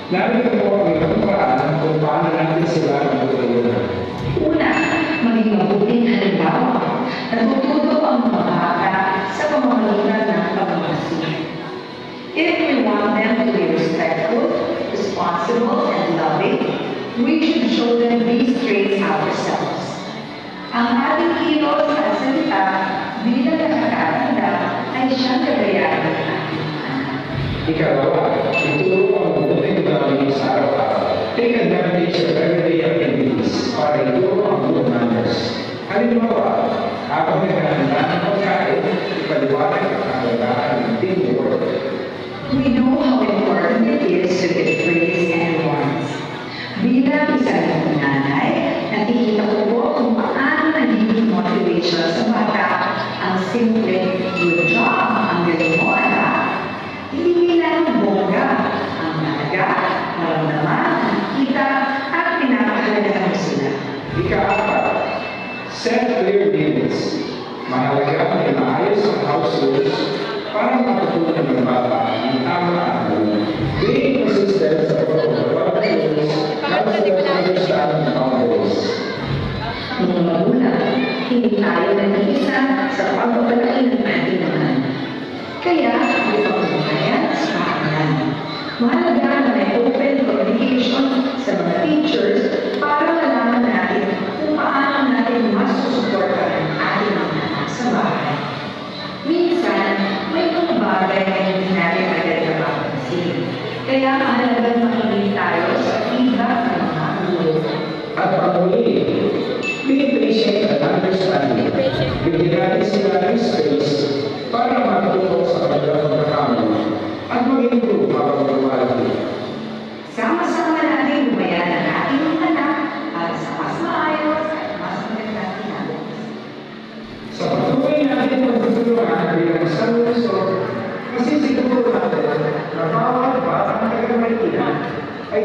Narito po ang ilang paraan kung paano natin sila matutulungan. Una, maging mabuting halimbawa. Natututo ang mga bata sa pamamagitan ng pagmamahal. If we want them to be respectful, responsible, and loving, we should show them these traits ourselves. Ang ating kilos at salita bilang nakakatanda ay siyang kagayahan ng ating anak. Ikalawa, ituro ang mabuting gawain sa araw-araw. Take advantage of everyday activities para ituro ang good manners. Halimbawa, habang naghahanda ng pagkain, ipaliwanag ang kahalagahan ng teamwork. We know how important it is to give praise and warmth. Bilang isa ng nanay, nakikita ko po kung paano nagiging motivation sa bata ang simple good job, ang galing mo, anak. Hindi kailangan bongga, ang mahalaga, maramdaman, nakikita, at pinapahalaga mo sila. Ika-apat, set clear limits. Mahalaga na maayos ang house rules para matutunan ng bata ang tama at mali. Being consistent sa pagpapagawa ng rules helps them understand the boundaries. Mga magulang, hindi tayo nag-iisa sa pagpapalaki ng ating mga anak. Kaya, ipagpapagayan sa paanan. Mahalaga na may open communication sa mga teachers para malaman natin kung paano natin mas susuportan ang ating mga anak sa bahay. Minsan, may mga bagay na hindi natin agad napapansin. Kaya mahalagang makinig tayo sa feedback ng mga guro. At pag-uli, be patient and understanding. Bigyan natin sila ng space para matuto sa kanilang pagkakamali at mag-improve habang lumalaki. Sama-sama natin lumayan ang ating mga anak para sa mas maayos at mas magandang kinabos. Sa patuloy natin pagtutulungan bilang isang resort, kasi siguro natin na bawat batang taga-Maynila ay